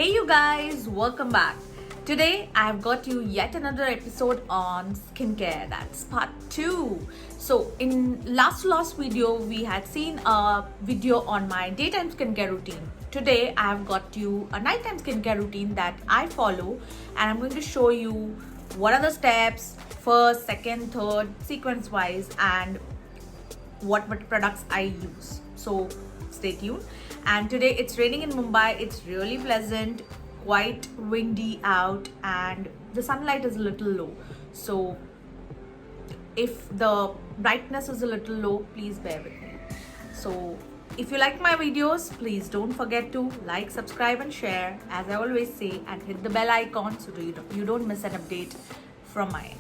Hey you guys, welcome back. Today I've got you yet another episode on skincare. That's part 2. So in last video we had seen a video on my daytime skincare routine. Today I've got you a nighttime skincare routine that I follow, and I'm going to show you what are the steps, first, second, third, sequence wise, and what products I use. So stay tuned. And today it's raining in Mumbai. It's really pleasant, quite windy out, and the sunlight is a little low. So if the brightness is a little low, please bear with me. So if you like my videos, please don't forget to like, subscribe and share, as I always say, and hit the bell icon so you don't miss an update from my end.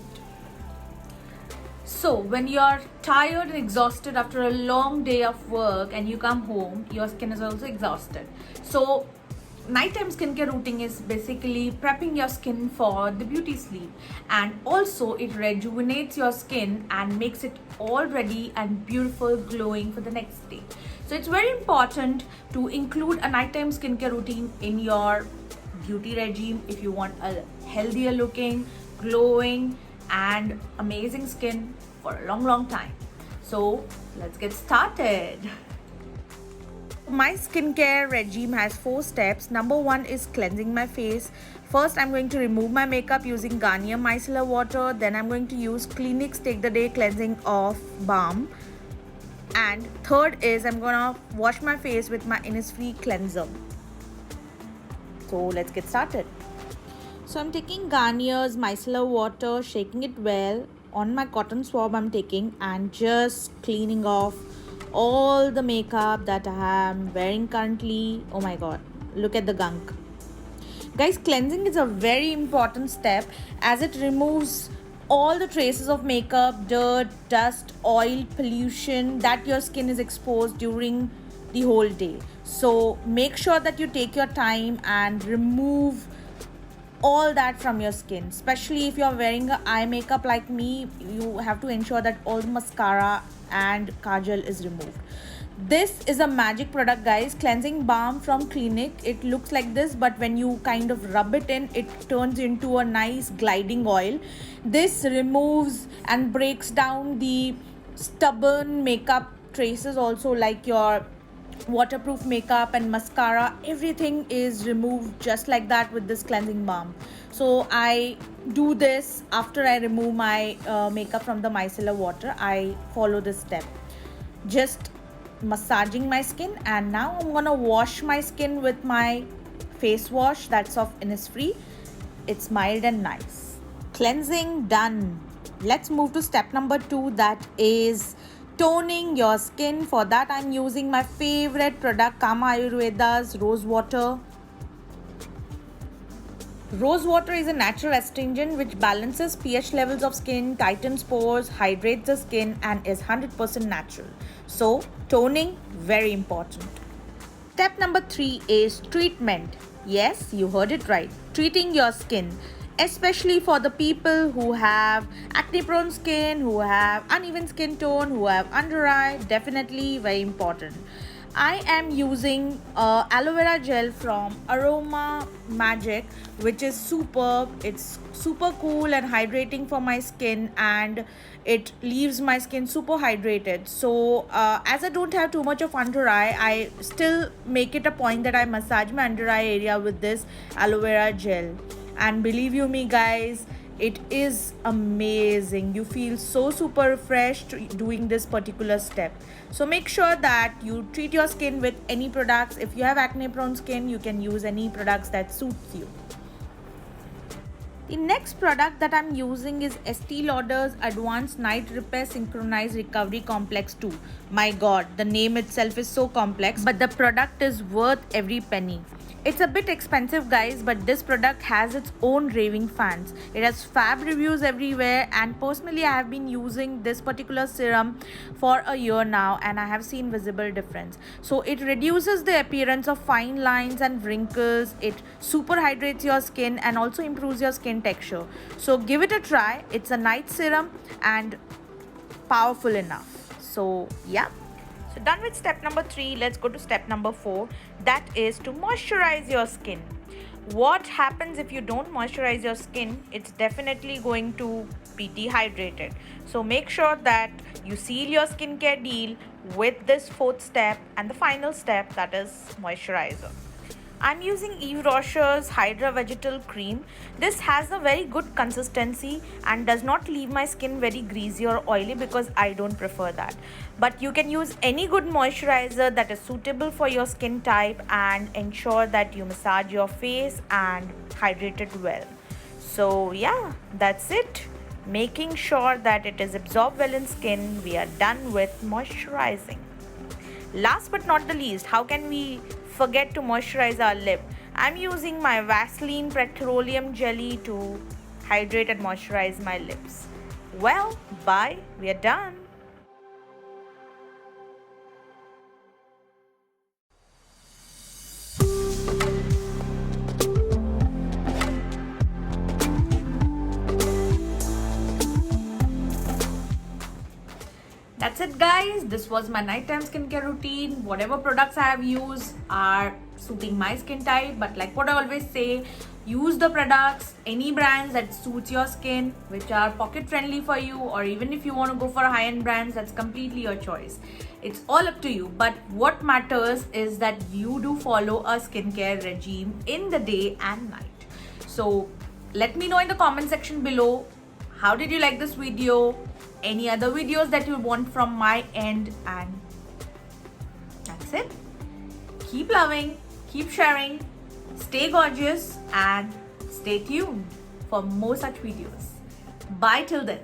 So when you're tired and exhausted after a long day of work and you come home, your skin is also exhausted. So nighttime skincare routine is basically prepping your skin for the beauty sleep, and also it rejuvenates your skin and makes it all ready and beautiful, glowing for the next day. So it's very important to include a nighttime skincare routine in your beauty regime if you want a healthier looking, glowing and amazing skin for a long time. So let's get started. My skincare regime has 4 steps. Number 1 is cleansing my face. First, I'm going to remove my makeup using Garnier Micellar Water. Then I'm going to use Clinique's Take the Day Cleansing Off Balm. And third is I'm gonna wash my face with my Innisfree cleanser. So let's get started. So I'm taking Garnier's Micellar Water, shaking it well. On my cotton swab I'm taking and just cleaning off all the makeup that I am wearing currently. Oh my god, look at the gunk. Guys, cleansing is a very important step as it removes all the traces of makeup, dirt, dust, oil, pollution that your skin is exposed during the whole day. So make sure that you take your time and remove all that from your skin. Especially if you're wearing eye makeup like me, you have to ensure that all the mascara and kajal is removed. This is a magic product, guys. Cleansing balm from Clinique. It looks like this, but when you kind of rub it in, it turns into a nice gliding oil. This removes and breaks down the stubborn makeup traces also, like your waterproof makeup and mascara. Everything is removed just like that with this cleansing balm. So I do this after I remove my makeup from the micellar water. I follow this step, just massaging my skin, and now I'm gonna wash my skin with my face wash that's of Innisfree. It's mild and nice. Cleansing done. Let's move to step number 2, that is toning your skin. For that I'm using my favorite product, Kama Ayurveda's Rose Water. Rose water is a natural astringent which balances pH levels of skin, tightens pores, hydrates the skin, and is 100% natural. So toning, very important. Step number 3 is treatment. Yes, you heard it right. Treating your skin, especially for the people who have acne prone skin, who have uneven skin tone, who have under eye. Definitely very important. I am using aloe vera gel from Aroma Magic, which is superb. It's super cool and hydrating for my skin, and it leaves my skin super hydrated. So as I don't have too much of under eye, I still make it a point that I massage my under eye area with this aloe vera gel. And believe you me, guys, it is amazing. You feel so super refreshed doing this particular step. So make sure that you treat your skin with any products. If you have acne prone skin, you can use any products that suits you. The next product that I'm using is Estee Lauder's Advanced Night Repair Synchronized Recovery Complex 2. My god, the name itself is so complex, but the product is worth every penny. It's a bit expensive, guys, but this product has its own raving fans. It has fab reviews everywhere, and personally I have been using this particular serum for a year now and I have seen visible difference. So it reduces the appearance of fine lines and wrinkles. It super hydrates your skin and also improves your skin texture. So give it a try. It's a night serum and powerful enough. So yeah. So done with step number 3, let's go to step number 4. That is to moisturize your skin. what happens if you don't moisturize your skin? It's definitely going to be dehydrated. So make sure that you seal your skincare deal with this fourth step and the final step, that is moisturizer. I'm using Yves Rocher's Hydra Vegetal Cream. This has a very good consistency and does not leave my skin very greasy or oily because I don't prefer that. But you can use any good moisturizer that is suitable for your skin type and ensure that you massage your face and hydrate it well. So yeah, that's it. Making sure that it is absorbed well in skin, we are done with moisturizing. Last but not the least, how can we forget to moisturize our lip? I'm using my Vaseline Petroleum Jelly to hydrate and moisturize my lips. Well, bye, we are done. That's it guys, this was my nighttime skincare routine. Whatever products I have used are suiting my skin type, but like what I always say, use the products, any brands that suits your skin, which are pocket friendly for you, or even if you want to go for high-end brands, that's completely your choice. It's all up to you, but what matters is that you do follow a skincare regime in the day and night. So let me know in the comment section below, how did you like this video? Any other videos that you want from my end? And that's it. Keep loving, keep sharing, stay gorgeous, and stay tuned for more such videos. Bye till then.